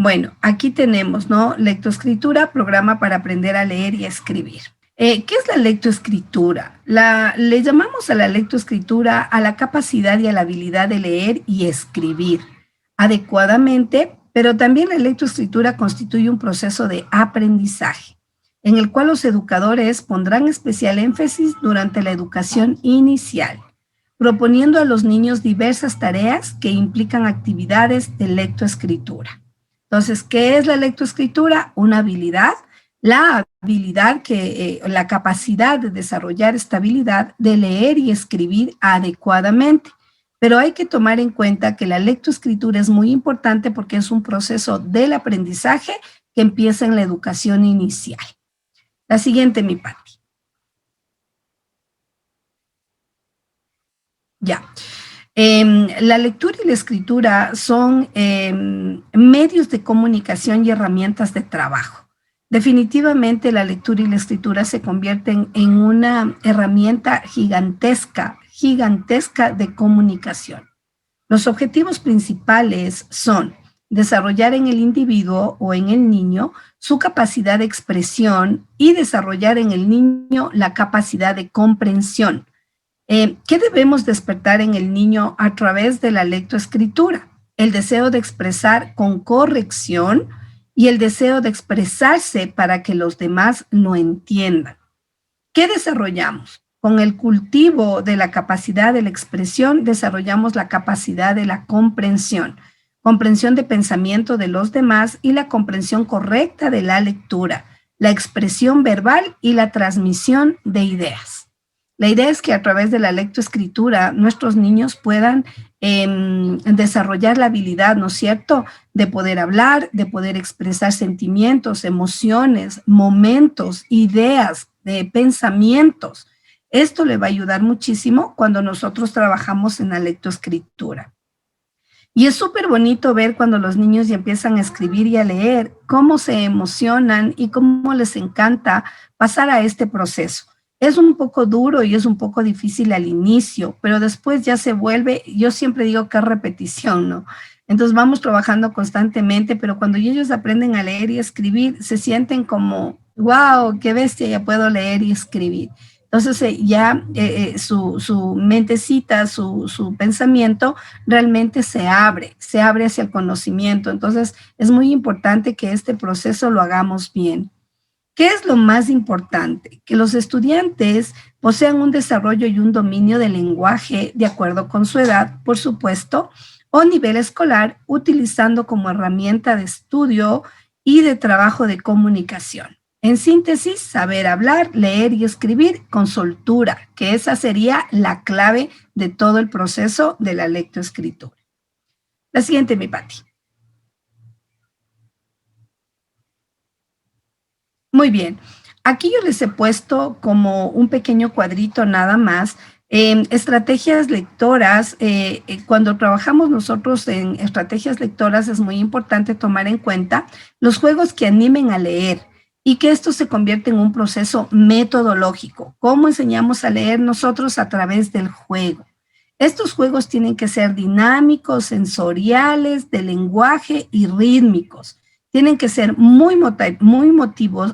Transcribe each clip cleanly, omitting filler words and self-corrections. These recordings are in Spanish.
Bueno, aquí tenemos, ¿no? Lectoescritura, programa para aprender a leer y a escribir. ¿Qué es la lectoescritura? Le llamamos a la lectoescritura a la capacidad y a la habilidad de leer y escribir adecuadamente, pero también la lectoescritura constituye un proceso de aprendizaje, en el cual los educadores pondrán especial énfasis durante la educación inicial, proponiendo a los niños diversas tareas que implican actividades de lectoescritura. Entonces, ¿qué es la lectoescritura? Una habilidad, la habilidad la capacidad de desarrollar esta habilidad de leer y escribir adecuadamente. Pero hay que tomar en cuenta que la lectoescritura es muy importante porque es un proceso del aprendizaje que empieza en la educación inicial. La siguiente, mi Pati. Ya. La lectura y la escritura son medios de comunicación y herramientas de trabajo. Definitivamente la lectura y la escritura se convierten en una herramienta gigantesca de comunicación. Los objetivos principales son desarrollar en el individuo o en el niño su capacidad de expresión y desarrollar en el niño la capacidad de comprensión. ¿Qué debemos despertar en el niño a través de la lectoescritura? El deseo de expresar con corrección y el deseo de expresarse para que los demás lo entiendan. ¿Qué desarrollamos? Con el cultivo de la capacidad de la expresión, desarrollamos la capacidad de la comprensión de pensamiento de los demás y la comprensión correcta de la lectura, la expresión verbal y la transmisión de ideas. La idea es que a través de la lectoescritura nuestros niños puedan desarrollar la habilidad, ¿no es cierto?, de poder hablar, de poder expresar sentimientos, emociones, momentos, ideas, pensamientos. Esto le va a ayudar muchísimo cuando nosotros trabajamos en la lectoescritura. Y es súper bonito ver cuando los niños ya empiezan a escribir y a leer, cómo se emocionan y cómo les encanta pasar a este proceso. Es un poco duro y es un poco difícil al inicio, pero después ya se vuelve, yo siempre digo que es repetición, ¿no? Entonces vamos trabajando constantemente, pero cuando ellos aprenden a leer y escribir, se sienten como, wow, qué bestia, ya puedo leer y escribir. Entonces su mentecita, su pensamiento realmente se abre hacia el conocimiento. Entonces es muy importante que este proceso lo hagamos bien. ¿Qué es lo más importante? Que los estudiantes posean un desarrollo y un dominio del lenguaje de acuerdo con su edad, por supuesto, o nivel escolar, utilizando como herramienta de estudio y de trabajo de comunicación. En síntesis, saber hablar, leer y escribir con soltura, que esa sería la clave de todo el proceso de la lectoescritura. La siguiente, mi Pati. Muy bien. Aquí yo les he puesto como un pequeño cuadrito nada más, estrategias lectoras. Cuando trabajamos nosotros en estrategias lectoras es muy importante tomar en cuenta los juegos que animen a leer y que esto se convierte en un proceso metodológico. ¿Cómo enseñamos a leer nosotros? A través del juego. Estos juegos tienen que ser dinámicos, sensoriales, de lenguaje y rítmicos. Tienen que ser muy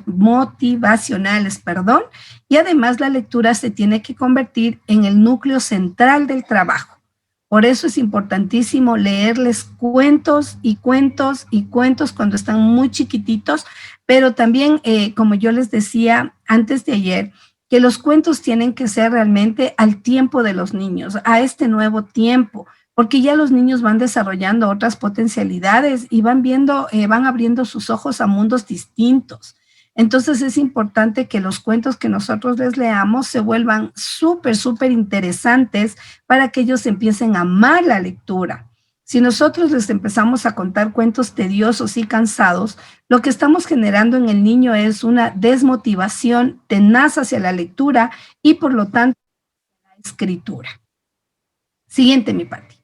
motivacionales, perdón, y además la lectura se tiene que convertir en el núcleo central del trabajo. Por eso es importantísimo leerles cuentos y cuentos y cuentos cuando están muy chiquititos, pero también, como yo les decía antes de ayer, que los cuentos tienen que ser realmente al tiempo de los niños, a este nuevo tiempo, porque ya los niños van desarrollando otras potencialidades y van viendo, van abriendo sus ojos a mundos distintos. Entonces es importante que los cuentos que nosotros les leamos se vuelvan súper interesantes para que ellos empiecen a amar la lectura. Si nosotros les empezamos a contar cuentos tediosos y cansados, lo que estamos generando en el niño es una desmotivación tenaz hacia la lectura y por lo tanto la escritura. Siguiente, mi Pati.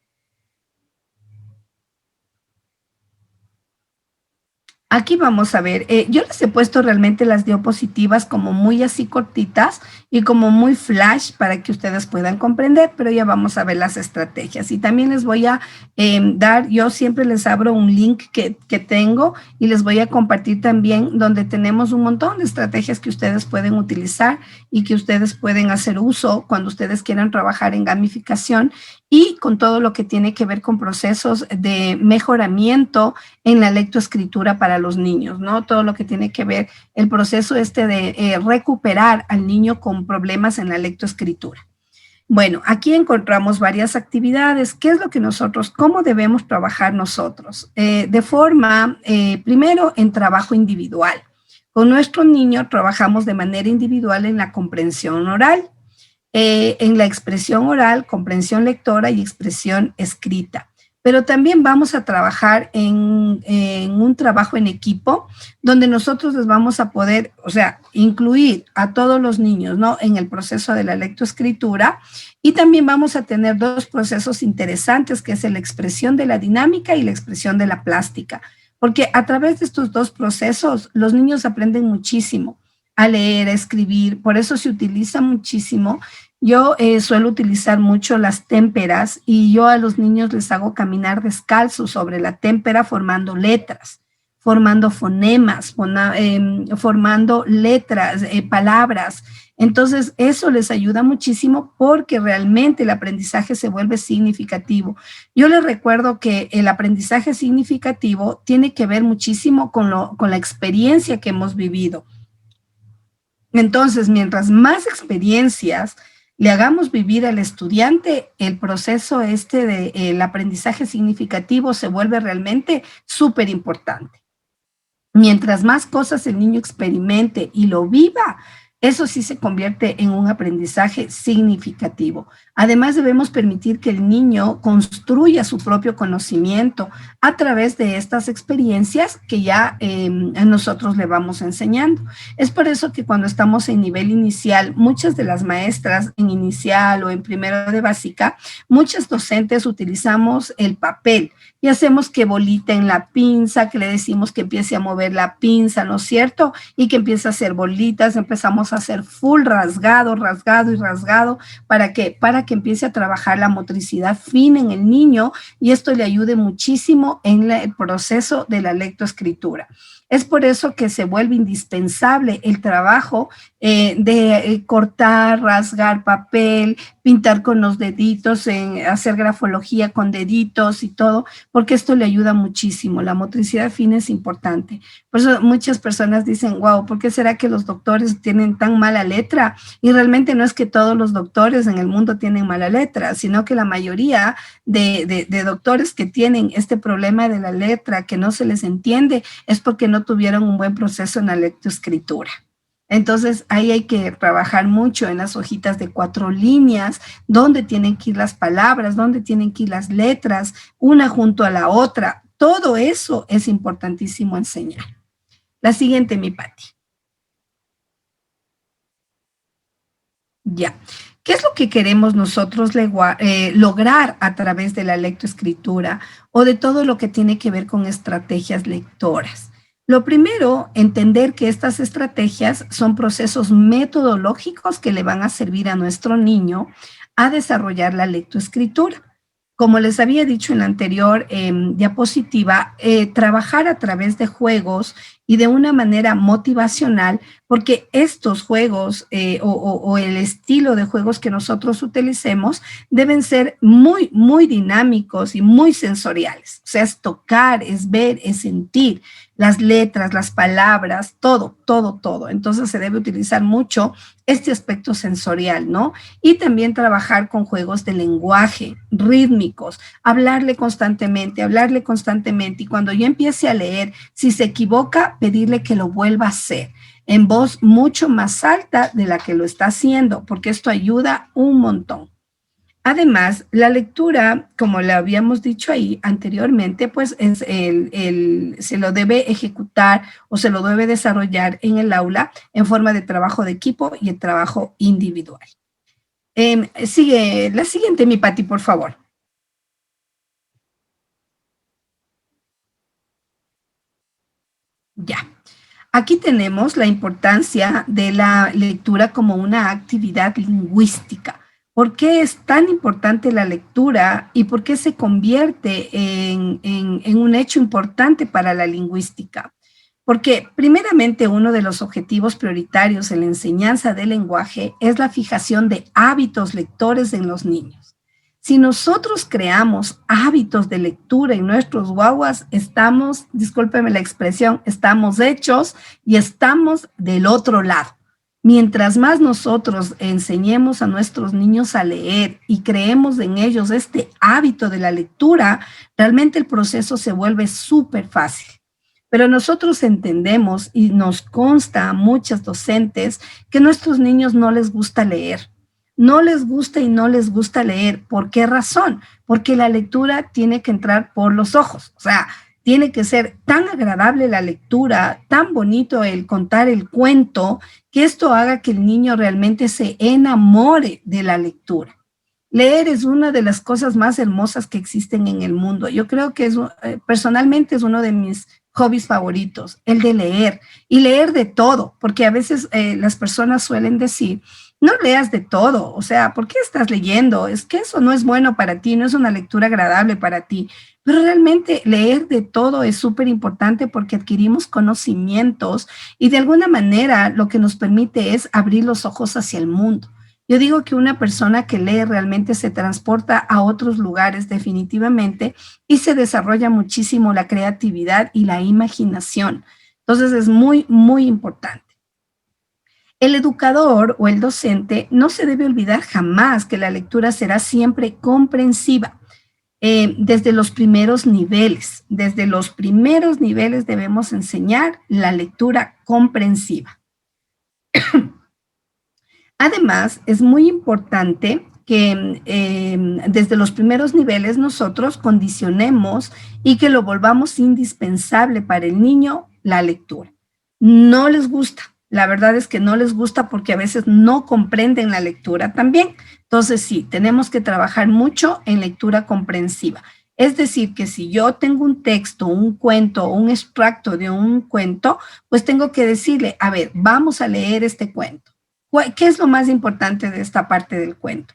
Aquí vamos a ver, yo les he puesto realmente las diapositivas como muy así cortitas y como muy flash para que ustedes puedan comprender, pero ya vamos a ver las estrategias. Y también les voy a dar, yo siempre les abro un link que tengo y les voy a compartir también donde tenemos un montón de estrategias que ustedes pueden utilizar y que ustedes pueden hacer uso cuando ustedes quieran trabajar en gamificación y con todo lo que tiene que ver con procesos de mejoramiento en la lectoescritura para los niños, ¿no? Todo lo que tiene que ver el proceso este de recuperar al niño con problemas en la lectoescritura. Bueno, aquí encontramos varias actividades. ¿Qué es lo que nosotros, cómo debemos trabajar nosotros? De forma, primero, en trabajo individual. Con nuestro niño trabajamos de manera individual en la comprensión oral, en la expresión oral, comprensión lectora y expresión escrita. Pero también vamos a trabajar en un trabajo en equipo donde nosotros les vamos a poder, o sea, incluir a todos los niños, ¿no? En el proceso de la lectoescritura y también vamos a tener dos procesos interesantes que es la expresión de la dinámica y la expresión de la plástica. Porque a través de estos dos procesos los niños aprenden muchísimo a leer, a escribir, por eso se utiliza muchísimo. Yo suelo utilizar mucho las témperas y yo a los niños les hago caminar descalzos sobre la témpera formando letras, formando fonemas, formando letras, palabras. Entonces, eso les ayuda muchísimo porque realmente el aprendizaje se vuelve significativo. Yo les recuerdo que el aprendizaje significativo tiene que ver muchísimo con la experiencia que hemos vivido. Entonces, mientras más experiencias le hagamos vivir al estudiante, el proceso este del aprendizaje significativo se vuelve realmente súper importante. Mientras más cosas el niño experimente y lo viva, eso sí se convierte en un aprendizaje significativo. Además, debemos permitir que el niño construya su propio conocimiento a través de estas experiencias que ya nosotros le vamos enseñando. Es por eso que cuando estamos en nivel inicial, muchas de las maestras en inicial o en primero de básica, muchas docentes utilizamos el papel y hacemos que bolita en la pinza, que le decimos que empiece a mover la pinza, ¿no es cierto? Y que empiece a hacer bolitas, empezamos a hacer full rasgado, rasgado y rasgado, ¿para qué? Para que empiece a trabajar la motricidad fina en el niño y esto le ayude muchísimo en el proceso de la lectoescritura. Es por eso que se vuelve indispensable el trabajo de cortar, rasgar papel, pintar con los deditos, hacer grafología con deditos y todo, porque esto le ayuda muchísimo. La motricidad fina es importante. Por eso muchas personas dicen, wow, ¿por qué será que los doctores tienen tan mala letra? Y realmente no es que todos los doctores en el mundo tienen mala letra, sino que la mayoría de doctores que tienen este problema de la letra, que no se les entiende, es porque no tuvieron un buen proceso en la lectoescritura. Entonces, ahí hay que trabajar mucho en las hojitas de 4 líneas, dónde tienen que ir las palabras, dónde tienen que ir las letras, una junto a la otra. Todo eso es importantísimo enseñar. La siguiente, mi Pati. Ya. ¿Qué es lo que queremos nosotros lograr a través de la lectoescritura o de todo lo que tiene que ver con estrategias lectoras? Lo primero, entender que estas estrategias son procesos metodológicos que le van a servir a nuestro niño a desarrollar la lectoescritura. Como les había dicho en la anterior diapositiva, trabajar a través de juegos y de una manera motivacional, porque estos juegos o el estilo de juegos que nosotros utilicemos deben ser muy, muy dinámicos y muy sensoriales. O sea, es tocar, es ver, es sentir las letras, las palabras, todo, todo, todo. Entonces se debe utilizar mucho este aspecto sensorial, ¿no? Y también trabajar con juegos de lenguaje, rítmicos, hablarle constantemente y cuando yo empiece a leer, si se equivoca, pedirle que lo vuelva a hacer en voz mucho más alta de la que lo está haciendo, porque esto ayuda un montón. Además, la lectura, como le habíamos dicho ahí anteriormente, pues se lo debe ejecutar o se lo debe desarrollar en el aula en forma de trabajo de equipo y el trabajo individual. Sigue la siguiente, mi Pati, por favor. Aquí tenemos la importancia de la lectura como una actividad lingüística. ¿Por qué es tan importante la lectura y por qué se convierte en un hecho importante para la lingüística? Porque primeramente uno de los objetivos prioritarios en la enseñanza del lenguaje es la fijación de hábitos lectores en los niños. Si nosotros creamos hábitos de lectura en nuestros guaguas, estamos, discúlpeme la expresión, estamos hechos y estamos del otro lado. Mientras más nosotros enseñemos a nuestros niños a leer y creemos en ellos este hábito de la lectura, realmente el proceso se vuelve súper fácil. Pero nosotros entendemos y nos consta a muchas docentes que a nuestros niños no les gusta leer. No les gusta y no les gusta leer. ¿Por qué razón? Porque la lectura tiene que entrar por los ojos. O sea, tiene que ser tan agradable la lectura, tan bonito el contar el cuento, que esto haga que el niño realmente se enamore de la lectura. Leer es una de las cosas más hermosas que existen en el mundo. Yo creo que personalmente es uno de mis hobbies favoritos, el de leer, y leer de todo, porque a veces las personas suelen decir, no leas de todo, o sea, ¿por qué estás leyendo? Es que eso no es bueno para ti, no es una lectura agradable para ti, pero realmente leer de todo es súper importante porque adquirimos conocimientos y de alguna manera lo que nos permite es abrir los ojos hacia el mundo. Yo digo que una persona que lee realmente se transporta a otros lugares definitivamente y se desarrolla muchísimo la creatividad y la imaginación. Entonces es muy, muy importante. El educador o el docente no se debe olvidar jamás que la lectura será siempre comprensiva. Desde los primeros niveles debemos enseñar la lectura comprensiva. Además, es muy importante que desde los primeros niveles nosotros condicionemos y que lo volvamos indispensable para el niño la lectura. No les gusta, la verdad es que no les gusta porque a veces no comprenden la lectura también. Entonces sí, tenemos que trabajar mucho en lectura comprensiva. Es decir, que si yo tengo un texto, un cuento, un extracto de un cuento, pues tengo que decirle, a ver, vamos a leer este cuento. ¿Qué es lo más importante de esta parte del cuento?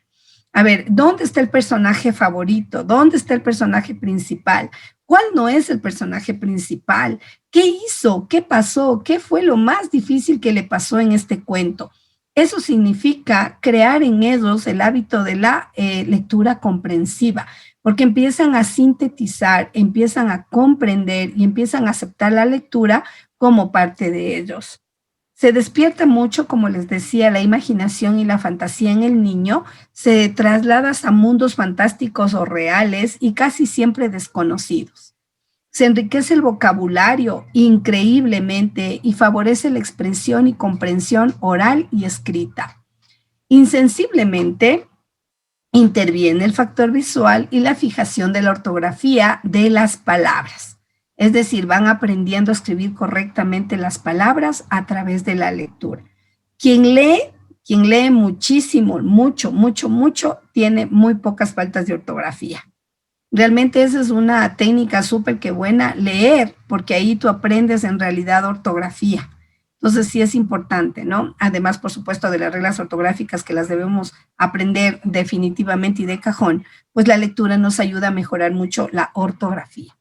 A ver, ¿dónde está el personaje favorito? ¿Dónde está el personaje principal? ¿Cuál no es el personaje principal? ¿Qué hizo? ¿Qué pasó? ¿Qué fue lo más difícil que le pasó en este cuento? Eso significa crear en ellos el hábito de la lectura comprensiva, porque empiezan a sintetizar, empiezan a comprender y empiezan a aceptar la lectura como parte de ellos. Se despierta mucho, como les decía, la imaginación y la fantasía en el niño, se traslada a mundos fantásticos o reales y casi siempre desconocidos. Se enriquece el vocabulario increíblemente y favorece la expresión y comprensión oral y escrita. Insensiblemente interviene el factor visual y la fijación de la ortografía de las palabras. Es decir, van aprendiendo a escribir correctamente las palabras a través de la lectura. Quien lee muchísimo, mucho, tiene muy pocas faltas de ortografía. Realmente esa es una técnica súper que buena, leer, porque ahí tú aprendes en realidad ortografía. Entonces sí es importante, ¿no? Además, por supuesto, de las reglas ortográficas que las debemos aprender definitivamente y de cajón, pues la lectura nos ayuda a mejorar mucho la ortografía.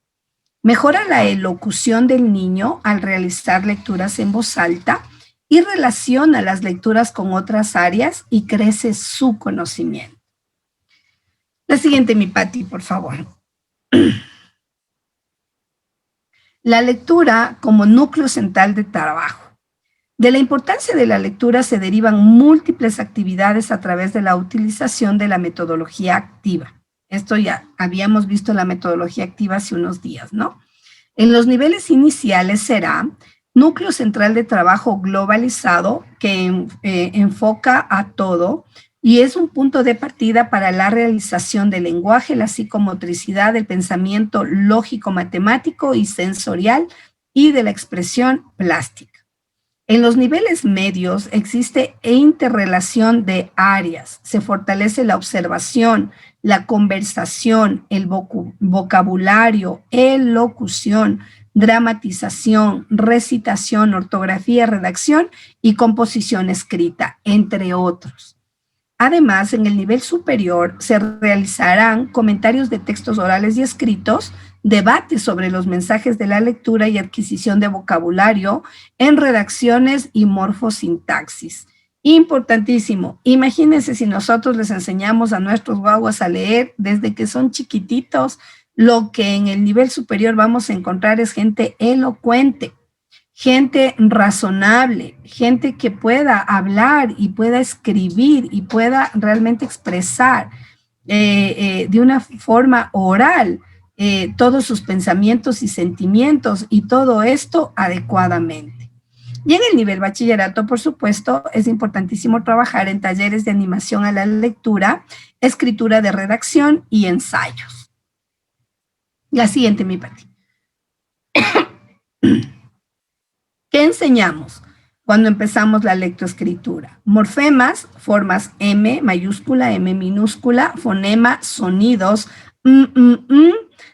Mejora la elocución del niño al realizar lecturas en voz alta y relaciona las lecturas con otras áreas y crece su conocimiento. La siguiente, mi Pati, por favor. La lectura como núcleo central de trabajo. De la importancia de la lectura se derivan múltiples actividades a través de la utilización de la metodología activa. Esto ya habíamos visto la metodología activa hace unos días, ¿no? En los niveles iniciales será núcleo central de trabajo globalizado que enfoca a todo y es un punto de partida para la realización del lenguaje, la psicomotricidad, del pensamiento lógico, matemático y sensorial y de la expresión plástica. En los niveles medios existe interrelación de áreas, se fortalece la observación, la conversación, el vocabulario, elocución, dramatización, recitación, ortografía, redacción y composición escrita, entre otros. Además, en el nivel superior se realizarán comentarios de textos orales y escritos, debates sobre los mensajes de la lectura y adquisición de vocabulario en redacciones y morfosintaxis. Importantísimo. Imagínense si nosotros les enseñamos a nuestros guaguas a leer desde que son chiquititos, lo que en el nivel superior vamos a encontrar es gente elocuente, gente razonable, gente que pueda hablar y pueda escribir y pueda realmente expresar de una forma oral todos sus pensamientos y sentimientos y todo esto adecuadamente. Y en el nivel bachillerato, por supuesto, es importantísimo trabajar en talleres de animación a la lectura, escritura de redacción y ensayos. La siguiente, mi Pati. ¿Qué enseñamos cuando empezamos la lectoescritura? Morfemas, formas M mayúscula, M minúscula, fonema, sonidos,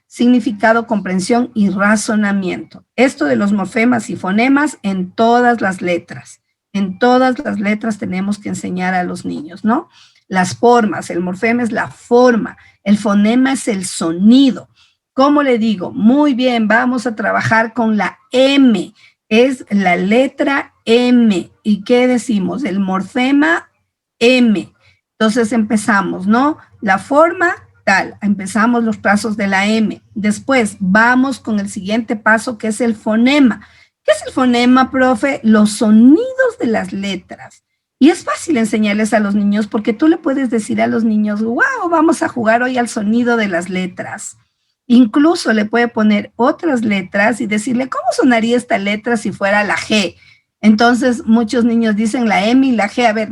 significado, comprensión y razonamiento. Esto de los morfemas y fonemas en todas las letras. En todas las letras tenemos que enseñar a los niños, ¿no? Las formas, el morfema es la forma, el fonema es el sonido. ¿Cómo le digo? Muy bien, vamos a trabajar con la M. Es la letra M. ¿Y qué decimos? El morfema M. Entonces empezamos, ¿no? La forma tal, empezamos los trazos de la M. Después vamos con el siguiente paso que es el fonema. ¿Qué es el fonema, profe? Los sonidos de las letras. Y es fácil enseñarles a los niños porque tú le puedes decir a los niños, wow, vamos a jugar hoy al sonido de las letras. Incluso le puede poner otras letras y decirle, ¿cómo sonaría esta letra si fuera la G? Entonces, muchos niños dicen la M y la G, a ver,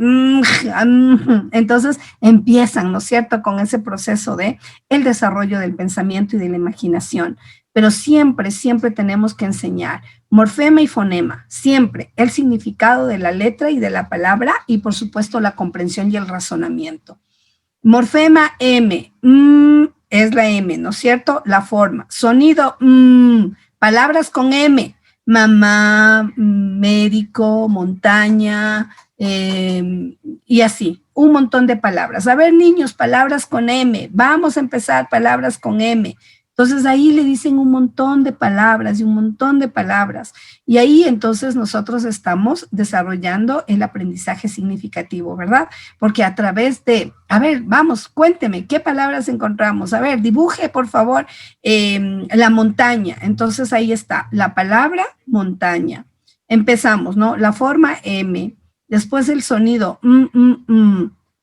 entonces empiezan, ¿no es cierto?, con ese proceso de el desarrollo del pensamiento y de la imaginación. Pero siempre, siempre tenemos que enseñar morfema y fonema, siempre el significado de la letra y de la palabra y, por supuesto, la comprensión y el razonamiento. Morfema M, es la M, ¿no es cierto? La forma. Sonido, palabras con M, mamá, médico, montaña, y así, un montón de palabras. A ver, niños, palabras con M, vamos a empezar palabras con M. Entonces ahí le dicen un montón de palabras y un montón de palabras. Y ahí entonces nosotros estamos desarrollando el aprendizaje significativo, ¿verdad? Porque a través de, a ver, vamos, cuénteme, ¿qué palabras encontramos? A ver, dibuje, por favor, la montaña. Entonces ahí está, la palabra montaña. Empezamos, ¿no? La forma M, después el sonido,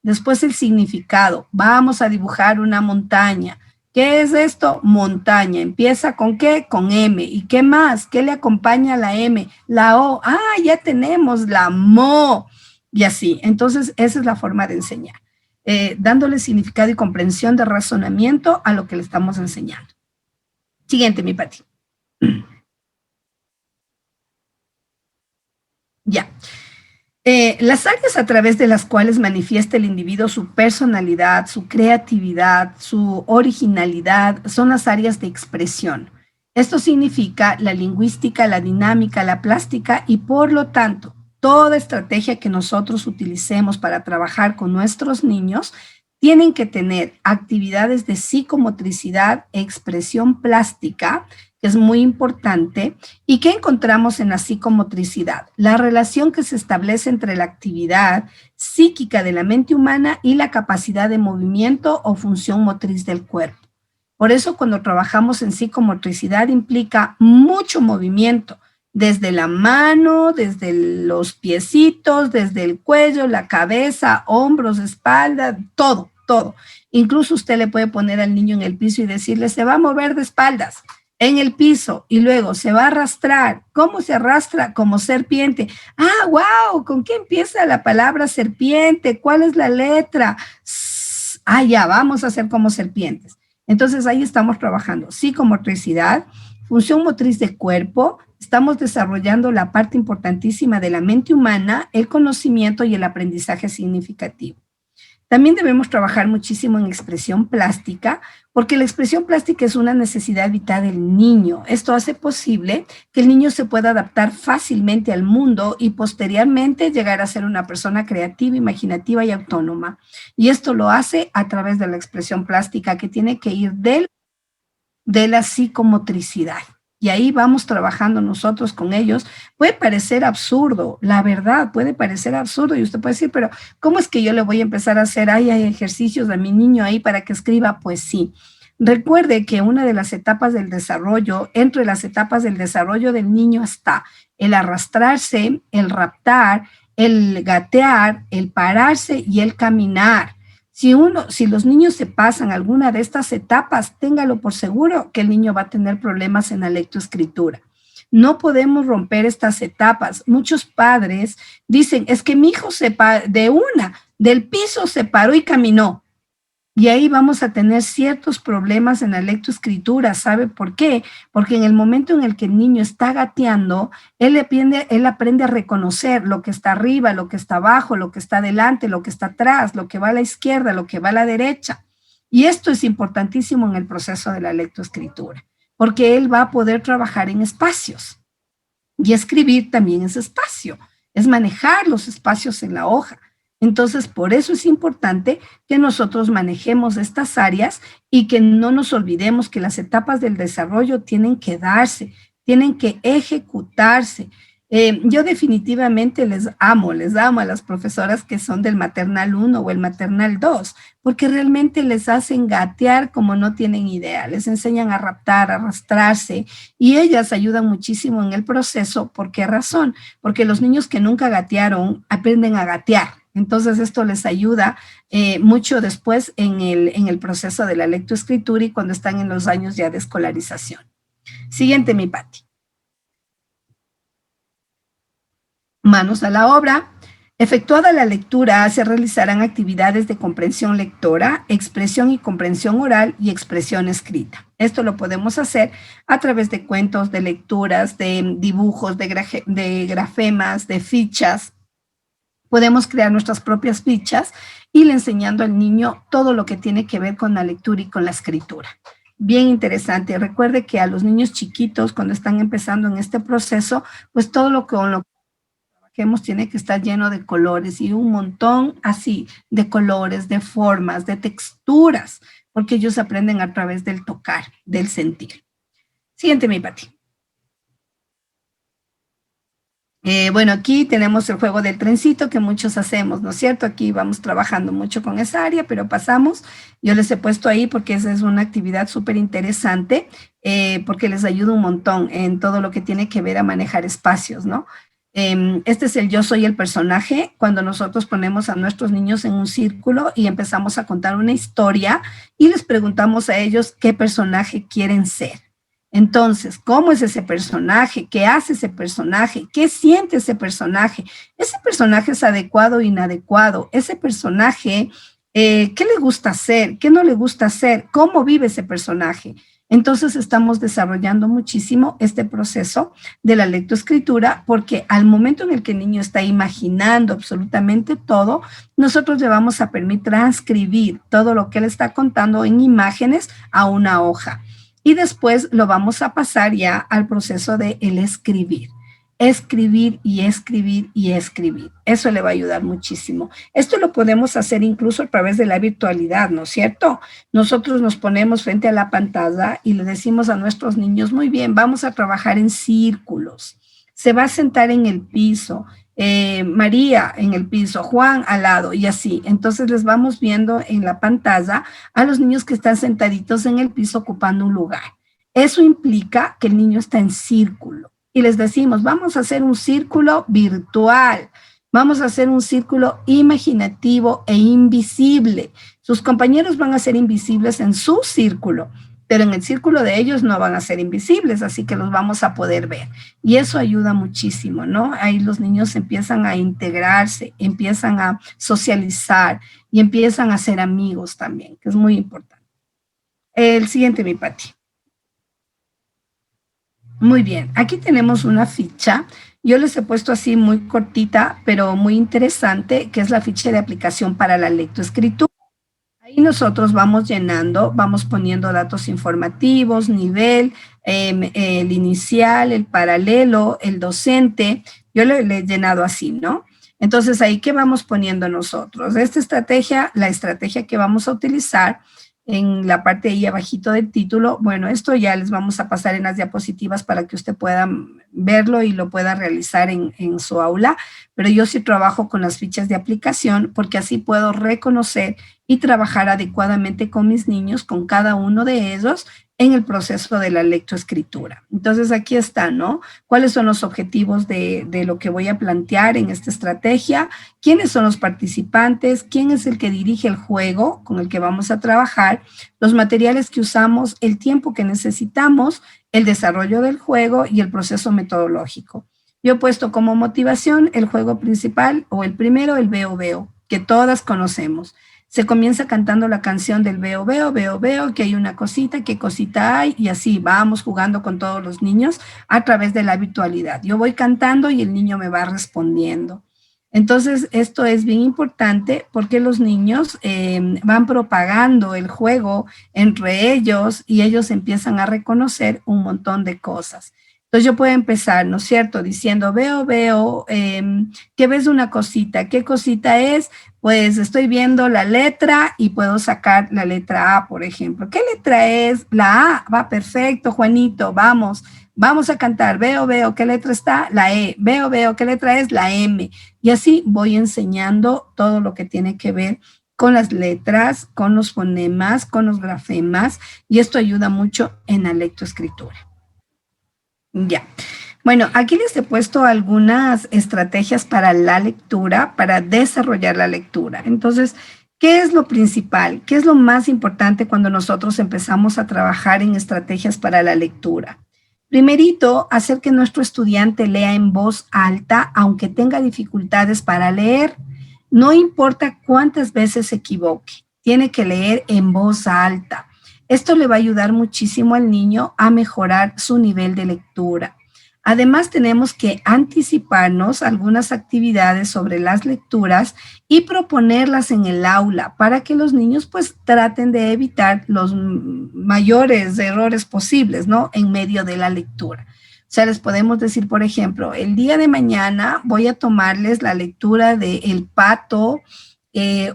después el significado. Vamos a dibujar una montaña. ¿Qué es esto? Montaña. ¿Empieza con qué? Con M. ¿Y qué más? ¿Qué le acompaña a la M? La O. Ah, ya tenemos la MO. Y así. Entonces, esa es la forma de enseñar. Dándole significado y comprensión de razonamiento a lo que le estamos enseñando. Siguiente, mi Pati. Ya. Las áreas a través de las cuales manifiesta el individuo su personalidad, su creatividad, su originalidad, son las áreas de expresión. Esto significa la lingüística, la dinámica, la plástica y por lo tanto, toda estrategia que nosotros utilicemos para trabajar con nuestros niños tienen que tener actividades de psicomotricidad, expresión plástica, que es muy importante. ¿Y qué encontramos en la psicomotricidad? La relación que se establece entre la actividad psíquica de la mente humana y la capacidad de movimiento o función motriz del cuerpo. Por eso cuando trabajamos en psicomotricidad implica mucho movimiento, desde la mano, desde los piecitos, desde el cuello, la cabeza, hombros, espalda, todo, todo. Incluso usted le puede poner al niño en el piso y decirle, se va a mover de espaldas en el piso y luego se va a arrastrar. ¿Cómo se arrastra? Como serpiente. Ah, wow, ¿con qué empieza la palabra serpiente? ¿Cuál es la letra? Ah, ya, vamos a hacer como serpientes. Entonces ahí estamos trabajando psicomotricidad, función motriz de cuerpo, estamos desarrollando la parte importantísima de la mente humana, el conocimiento y el aprendizaje significativo. También debemos trabajar muchísimo en expresión plástica, porque la expresión plástica es una necesidad vital del niño. Esto hace posible que el niño se pueda adaptar fácilmente al mundo y posteriormente llegar a ser una persona creativa, imaginativa y autónoma. Y esto lo hace a través de la expresión plástica, que tiene que ir de la psicomotricidad. Y ahí vamos trabajando nosotros con ellos. Puede parecer absurdo, la verdad, puede parecer absurdo. Y usted puede decir, pero ¿cómo es que yo le voy a empezar a hacer, hay ejercicios a mi niño ahí para que escriba? Pues sí. Recuerde que una de las etapas del desarrollo, entre las etapas del desarrollo del niño está el arrastrarse, el raptar, el gatear, el pararse y el caminar. Si los niños se pasan alguna de estas etapas, téngalo por seguro que el niño va a tener problemas en la lectoescritura. No podemos romper estas etapas. Muchos padres dicen, es que mi hijo del piso se paró y caminó. Y ahí vamos a tener ciertos problemas en la lectoescritura. ¿Sabe por qué? Porque en el momento en el que el niño está gateando, él aprende a reconocer lo que está arriba, lo que está abajo, lo que está adelante, lo que está atrás, lo que va a la izquierda, lo que va a la derecha. Y esto es importantísimo en el proceso de la lectoescritura, porque él va a poder trabajar en espacios. Y escribir también es espacio, es manejar los espacios en la hoja. Entonces, por eso es importante que nosotros manejemos estas áreas y que no nos olvidemos que las etapas del desarrollo tienen que darse, tienen que ejecutarse. Yo definitivamente les amo a las profesoras que son del maternal 1 o el maternal 2, porque realmente les hacen gatear como no tienen idea, les enseñan a raptar, a arrastrarse, y ellas ayudan muchísimo en el proceso. ¿Por qué razón? Porque los niños que nunca gatearon aprenden a gatear. Entonces, esto les ayuda mucho después en el proceso de la lectoescritura y cuando están en los años ya de escolarización. Siguiente, mi Pati. Manos a la obra. Efectuada la lectura, se realizarán actividades de comprensión lectora, expresión y comprensión oral y expresión escrita. Esto lo podemos hacer a través de cuentos, de lecturas, de dibujos, de grafemas, de fichas. Podemos crear nuestras propias fichas y le enseñando al niño todo lo que tiene que ver con la lectura y con la escritura. Bien interesante. Recuerde que a los niños chiquitos, cuando están empezando en este proceso, pues todo lo que trabajemos tiene que estar lleno de colores y un montón así de colores, de formas, de texturas, porque ellos aprenden a través del tocar, del sentir. Siguiente, mi Pati. Bueno, aquí tenemos el juego del trencito que muchos hacemos, ¿no es cierto? Aquí vamos trabajando mucho con esa área, pero pasamos. Yo les he puesto ahí porque esa es una actividad súper interesante, porque les ayuda un montón en todo lo que tiene que ver a manejar espacios, ¿no? Este es el yo soy el personaje, cuando nosotros ponemos a nuestros niños en un círculo y empezamos a contar una historia y les preguntamos a ellos qué personaje quieren ser. Entonces, ¿cómo es ese personaje? ¿Qué hace ese personaje? ¿Qué siente ese personaje? ¿Ese personaje es adecuado o inadecuado? ¿Ese personaje, qué le gusta hacer? ¿Qué no le gusta hacer? ¿Cómo vive ese personaje? Entonces, estamos desarrollando muchísimo este proceso de la lectoescritura, porque al momento en el que el niño está imaginando absolutamente todo, nosotros le vamos a permitir transcribir todo lo que él está contando en imágenes a una hoja. Y después lo vamos a pasar ya al proceso de el escribir. Escribir y escribir y escribir. Eso le va a ayudar muchísimo. Esto lo podemos hacer incluso a través de la virtualidad, ¿no es cierto? Nosotros nos ponemos frente a la pantalla y le decimos a nuestros niños, muy bien, vamos a trabajar en círculos. Se va a sentar en el piso, María en el piso, Juan al lado y así. Entonces les vamos viendo en la pantalla a los niños que están sentaditos en el piso ocupando un lugar. Eso implica que el niño está en círculo y les decimos, vamos a hacer un círculo virtual, vamos a hacer un círculo imaginativo e invisible. Sus compañeros van a ser invisibles en su círculo, pero en el círculo de ellos no van a ser invisibles, así que los vamos a poder ver. Y eso ayuda muchísimo, ¿no? Ahí los niños empiezan a integrarse, empiezan a socializar y empiezan a ser amigos también, que es muy importante. El siguiente, mi Pati. Muy bien, aquí tenemos una ficha. Yo les he puesto así muy cortita, pero muy interesante, que es la ficha de aplicación para la lectoescritura. Ahí nosotros vamos llenando, vamos poniendo datos informativos, nivel, el inicial, el paralelo, el docente. Yo le he llenado así, ¿no? Entonces, ahí, ¿qué vamos poniendo nosotros? Esta estrategia, la estrategia que vamos a utilizar en la parte ahí abajito del título, bueno, esto ya les vamos a pasar en las diapositivas para que usted pueda verlo y lo pueda realizar en su aula, pero yo sí trabajo con las fichas de aplicación porque así puedo reconocer y trabajar adecuadamente con mis niños, con cada uno de ellos, en el proceso de la lectoescritura. Entonces, aquí está, ¿no? ¿Cuáles son los objetivos de lo que voy a plantear en esta estrategia? ¿Quiénes son los participantes? ¿Quién es el que dirige el juego con el que vamos a trabajar? Los materiales que usamos, el tiempo que necesitamos, el desarrollo del juego y el proceso metodológico. Yo he puesto como motivación el juego principal o el primero, el veo, veo, que todas conocemos. Se comienza cantando la canción del veo, veo, veo, veo, que hay una cosita, qué cosita hay, y así vamos jugando con todos los niños a través de la virtualidad. Yo voy cantando y el niño me va respondiendo. Entonces, esto es bien importante porque los niños van propagando el juego entre ellos y ellos empiezan a reconocer un montón de cosas. Entonces yo puedo empezar, ¿no es cierto? Diciendo, veo, veo, que ves una cosita. ¿Qué cosita es? Pues estoy viendo la letra y puedo sacar la letra A, por ejemplo. ¿Qué letra es? La A. Va, perfecto, Juanito, vamos. Vamos a cantar. Veo, veo, ¿qué letra está? La E. Veo, veo, ¿qué letra es? La M. Y así voy enseñando todo lo que tiene que ver con las letras, con los fonemas, con los grafemas, y esto ayuda mucho en la lectoescritura. Ya. Bueno, aquí les he puesto algunas estrategias para la lectura, para desarrollar la lectura. Entonces, ¿qué es lo principal? ¿Qué es lo más importante cuando nosotros empezamos a trabajar en estrategias para la lectura? Primerito, hacer que nuestro estudiante lea en voz alta, aunque tenga dificultades para leer. No importa cuántas veces se equivoque, tiene que leer en voz alta. Esto le va a ayudar muchísimo al niño a mejorar su nivel de lectura. Además, tenemos que anticiparnos algunas actividades sobre las lecturas y proponerlas en el aula para que los niños pues traten de evitar los mayores errores posibles, ¿no? En medio de la lectura. O sea, les podemos decir, por ejemplo, el día de mañana voy a tomarles la lectura de El pato,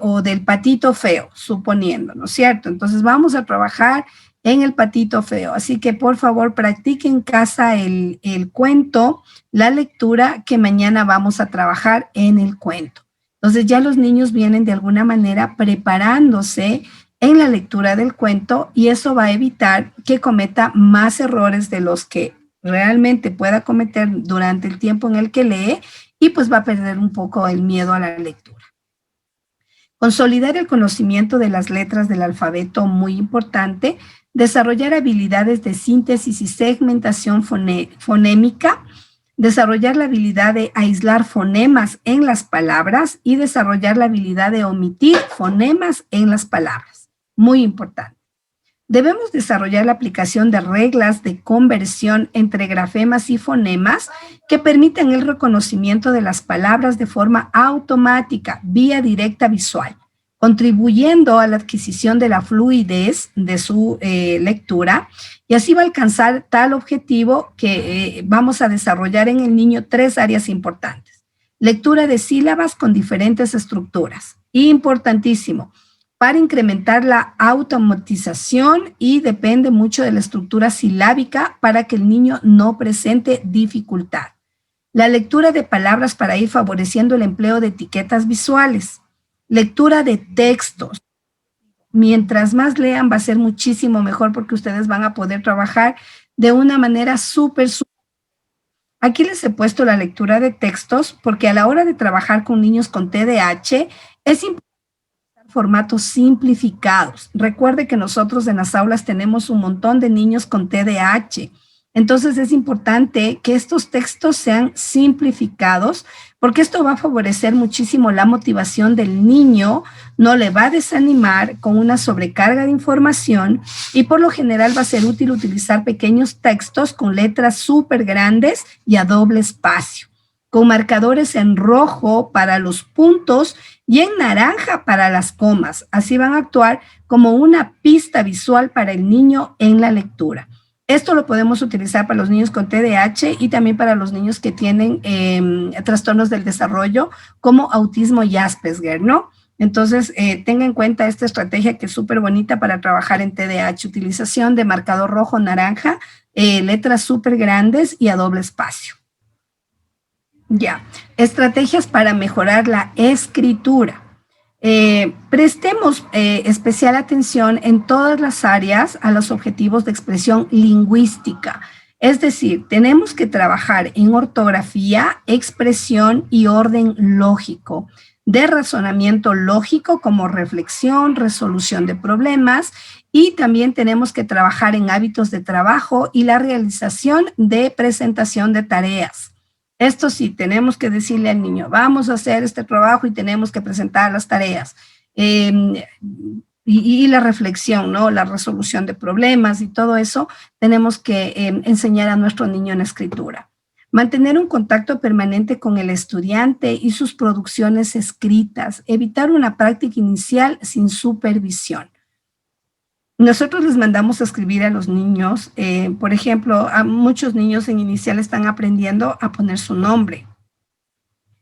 o del patito feo, suponiendo, ¿no es cierto? Entonces vamos a trabajar en el patito feo. Así que por favor practiquen en casa el cuento, la lectura que mañana vamos a trabajar en el cuento. Entonces ya los niños vienen de alguna manera preparándose en la lectura del cuento y eso va a evitar que cometa más errores de los que realmente pueda cometer durante el tiempo en el que lee y pues va a perder un poco el miedo a la lectura. Consolidar el conocimiento de las letras del alfabeto, muy importante. Desarrollar habilidades de síntesis y segmentación fonémica. Desarrollar la habilidad de aislar fonemas en las palabras y desarrollar la habilidad de omitir fonemas en las palabras. Muy importante. Debemos desarrollar la aplicación de reglas de conversión entre grafemas y fonemas que permitan el reconocimiento de las palabras de forma automática, vía directa visual, contribuyendo a la adquisición de la fluidez de su lectura, y así va a alcanzar tal objetivo que vamos a desarrollar en el niño 3 áreas importantes. Lectura de sílabas con diferentes estructuras. Importantísimo. Para incrementar la automatización y depende mucho de la estructura silábica para que el niño no presente dificultad. La lectura de palabras para ir favoreciendo el empleo de etiquetas visuales. Lectura de textos. Mientras más lean va a ser muchísimo mejor porque ustedes van a poder trabajar de una manera súper. Aquí les he puesto la lectura de textos porque a la hora de trabajar con niños con TDAH es importante formatos simplificados. Recuerde que nosotros en las aulas tenemos un montón de niños con TDAH. Entonces es importante que estos textos sean simplificados porque esto va a favorecer muchísimo la motivación del niño, no le va a desanimar con una sobrecarga de información y por lo general va a ser útil utilizar pequeños textos con letras súper grandes y a doble espacio, con marcadores en rojo para los puntos y en naranja para las comas. Así van a actuar como una pista visual para el niño en la lectura. Esto lo podemos utilizar para los niños con TDAH y también para los niños que tienen trastornos del desarrollo como autismo y Asperger, ¿no? Entonces, tenga en cuenta esta estrategia que es súper bonita para trabajar en TDAH, utilización de marcador rojo, naranja, letras súper grandes y a doble espacio. Ya, estrategias para mejorar la escritura. Prestemos especial atención en todas las áreas a los objetivos de expresión lingüística. Es decir, tenemos que trabajar en ortografía, expresión y orden lógico, de razonamiento lógico como reflexión, resolución de problemas, y también tenemos que trabajar en hábitos de trabajo y la realización de presentación de tareas. Esto sí, tenemos que decirle al niño, vamos a hacer este trabajo y tenemos que presentar las tareas. Y la reflexión, ¿no? La resolución de problemas y todo eso, tenemos que enseñar a nuestro niño en escritura. Mantener un contacto permanente con el estudiante y sus producciones escritas. Evitar una práctica inicial sin supervisión. Nosotros les mandamos a escribir a los niños, por ejemplo, a muchos niños en inicial están aprendiendo a poner su nombre,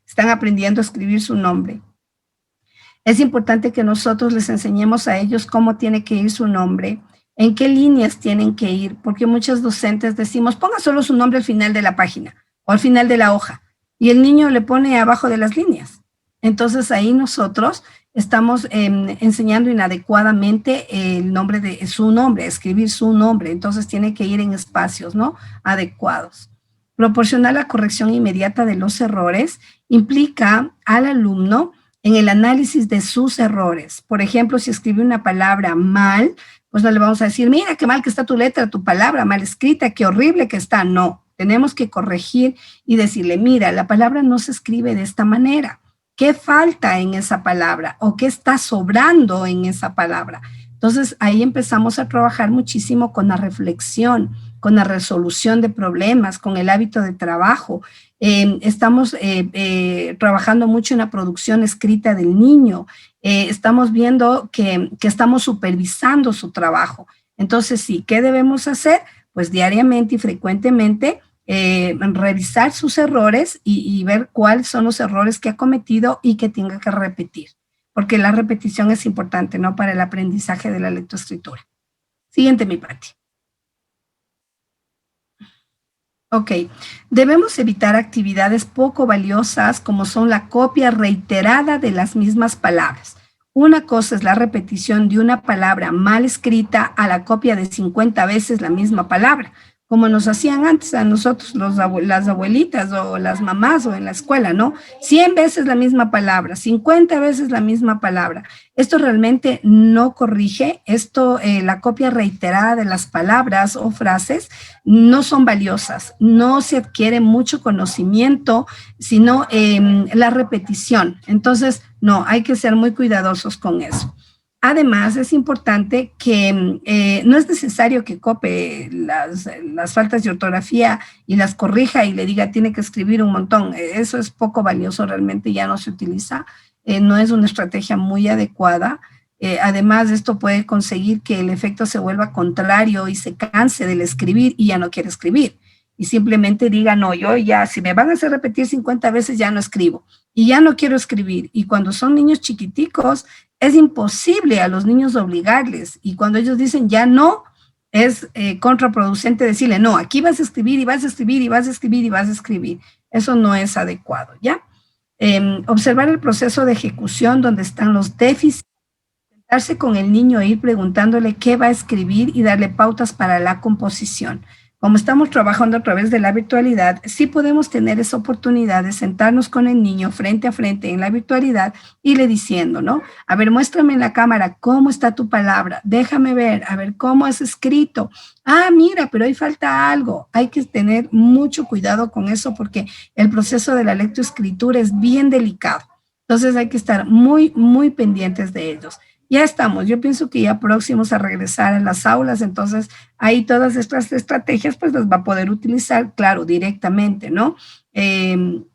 están aprendiendo a escribir su nombre. Es importante que nosotros les enseñemos a ellos cómo tiene que ir su nombre, en qué líneas tienen que ir, porque muchos docentes decimos, ponga solo su nombre al final de la página o al final de la hoja, y el niño le pone abajo de las líneas. Entonces ahí nosotros estamos enseñando inadecuadamente el nombre de su nombre, escribir su nombre, entonces tiene que ir en espacios, ¿no? Adecuados. Proporcionar la corrección inmediata de los errores implica al alumno en el análisis de sus errores. Por ejemplo, si escribe una palabra mal, pues no le vamos a decir, mira qué mal que está tu letra, tu palabra mal escrita, qué horrible que está. No, tenemos que corregir y decirle, mira, la palabra no se escribe de esta manera. ¿Qué falta en esa palabra o qué está sobrando en esa palabra? Entonces, ahí empezamos a trabajar muchísimo con la reflexión, con la resolución de problemas, con el hábito de trabajo. Estamos trabajando mucho en la producción escrita del niño. Estamos viendo que estamos supervisando su trabajo. Entonces, sí, ¿qué debemos hacer? Pues diariamente y frecuentemente revisar sus errores y ver cuáles son los errores que ha cometido y que tenga que repetir, porque la repetición es importante, ¿no? Para el aprendizaje de la lectoescritura. Siguiente, mi Pati. Ok, debemos evitar actividades poco valiosas como son la copia reiterada de las mismas palabras. Una cosa es la repetición de una palabra mal escrita a la copia de 50 veces la misma palabra, como nos hacían antes a nosotros las abuelitas o las mamás o en la escuela, ¿no? 100 veces la misma palabra, 50 veces la misma palabra. Esto realmente no corrige, la copia reiterada de las palabras o frases no son valiosas, no se adquiere mucho conocimiento, sino la repetición. Entonces, no, hay que ser muy cuidadosos con eso. Además, es importante que no es necesario que copie las faltas de ortografía y las corrija y le diga tiene que escribir un montón. Eso es poco valioso, realmente ya no se utiliza. No es una estrategia muy adecuada. Además, esto puede conseguir que el efecto se vuelva contrario y se canse del escribir y ya no quiere escribir. Y simplemente diga, no, yo ya, si me van a hacer repetir 50 veces, ya no escribo. Y ya no quiero escribir. Y cuando son niños chiquiticos, es imposible a los niños obligarles. Y cuando ellos dicen ya no, es contraproducente decirle, no, aquí vas a escribir y vas a escribir y vas a escribir y vas a escribir. Eso no es adecuado, ¿ya? Observar el proceso de ejecución donde están los déficits, sentarse con el niño e ir preguntándole qué va a escribir y darle pautas para la composición. como estamos trabajando a través de la virtualidad, sí podemos tener esa oportunidad de sentarnos con el niño frente a frente en la virtualidad y le diciendo, ¿no? A ver, muéstrame en la cámara cómo está tu palabra, déjame ver, a ver cómo has escrito. Ah, mira, pero ahí falta algo. Hay que tener mucho cuidado con eso porque el proceso de la lectoescritura es bien delicado. Entonces hay que estar muy, muy pendientes de ellos. Ya estamos, yo pienso que ya próximos a regresar a las aulas, entonces ahí todas estas estrategias pues las va a poder utilizar, claro, directamente, ¿no?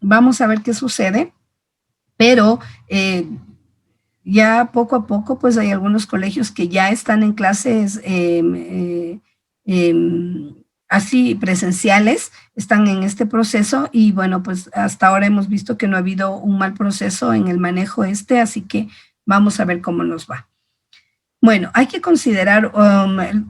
Vamos a ver qué sucede, pero ya poco a poco pues hay algunos colegios que ya están en clases así presenciales, están en este proceso y bueno, pues hasta ahora hemos visto que no ha habido un mal proceso en el manejo así que vamos a ver cómo nos va. Bueno, hay que considerar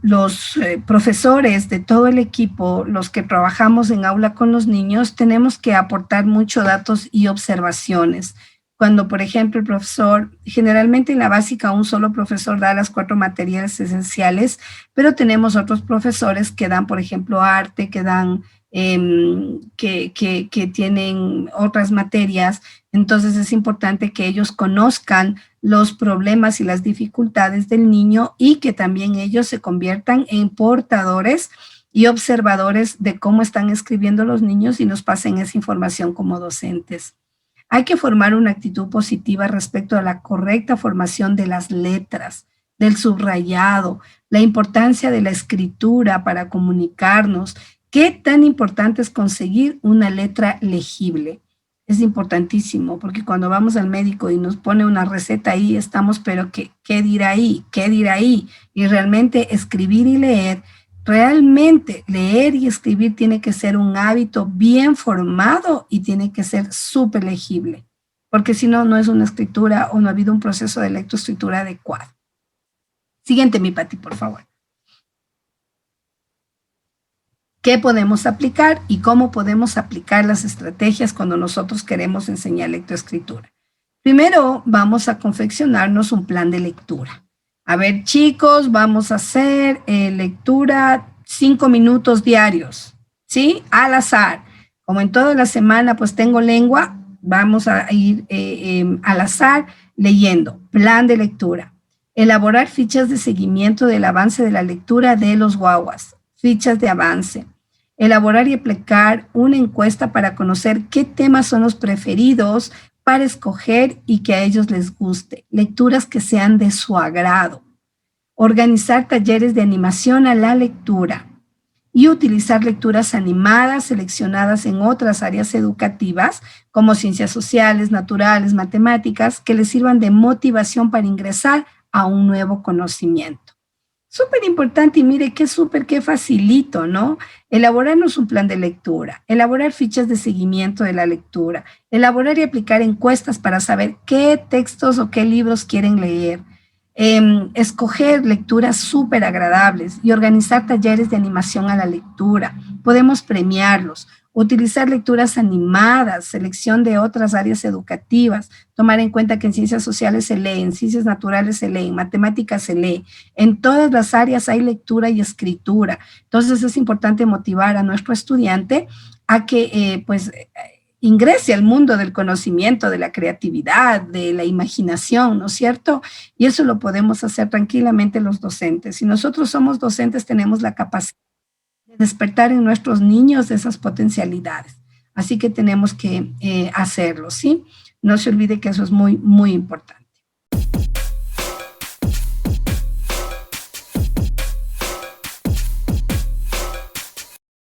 los profesores de todo el equipo, los que trabajamos en aula con los niños, tenemos que aportar muchos datos y observaciones. Cuando, por ejemplo, el profesor, generalmente en la básica un solo profesor da las 4 materias esenciales, pero tenemos otros profesores que dan, por ejemplo, arte, que dan, que tienen otras materias. Entonces es importante que ellos conozcan los problemas y las dificultades del niño y que también ellos se conviertan en portadores y observadores de cómo están escribiendo los niños y nos pasen esa información como docentes. Hay que formar una actitud positiva respecto a la correcta formación de las letras, del subrayado, la importancia de la escritura para comunicarnos. ¿Qué tan importante es conseguir una letra legible? Es importantísimo porque cuando vamos al médico y nos pone una receta ahí, estamos, pero ¿qué dirá ahí? ¿Qué dirá ahí? Y realmente escribir y leer, realmente leer y escribir tiene que ser un hábito bien formado y tiene que ser súper legible, porque si no, no es una escritura o no ha habido un proceso de lectoescritura adecuado. Siguiente, mi Pati, por favor. ¿Qué podemos aplicar y cómo podemos aplicar las estrategias cuando nosotros queremos enseñar lectoescritura? Primero, vamos a confeccionarnos un plan de lectura. A ver, chicos, vamos a hacer lectura 5 minutos diarios, ¿sí? Al azar. Como en toda la semana, pues tengo lengua, vamos a ir al azar leyendo. Plan de lectura. Elaborar fichas de seguimiento del avance de la lectura de los guaguas. Fichas de avance. Elaborar y aplicar una encuesta para conocer qué temas son los preferidos para escoger y que a ellos les guste. Lecturas que sean de su agrado. Organizar talleres de animación a la lectura y utilizar lecturas animadas seleccionadas en otras áreas educativas como ciencias sociales, naturales, matemáticas, que les sirvan de motivación para ingresar a un nuevo conocimiento. Súper importante y mire qué súper, qué facilito, ¿no? Elaborarnos un plan de lectura, elaborar fichas de seguimiento de la lectura, elaborar y aplicar encuestas para saber qué textos o qué libros quieren leer, escoger lecturas súper agradables y organizar talleres de animación a la lectura. Podemos premiarlos, utilizar lecturas animadas, selección de otras áreas educativas, tomar en cuenta que en ciencias sociales se lee, en ciencias naturales se lee, en matemáticas se lee, en todas las áreas hay lectura y escritura. Entonces es importante motivar a nuestro estudiante a que ingrese al mundo del conocimiento, de la creatividad, de la imaginación, ¿no es cierto? Y eso lo podemos hacer tranquilamente los docentes. Si nosotros somos docentes, tenemos la capacidad de despertar en nuestros niños esas potencialidades. Así que tenemos que hacerlo, ¿sí? No se olvide que eso es muy, muy importante.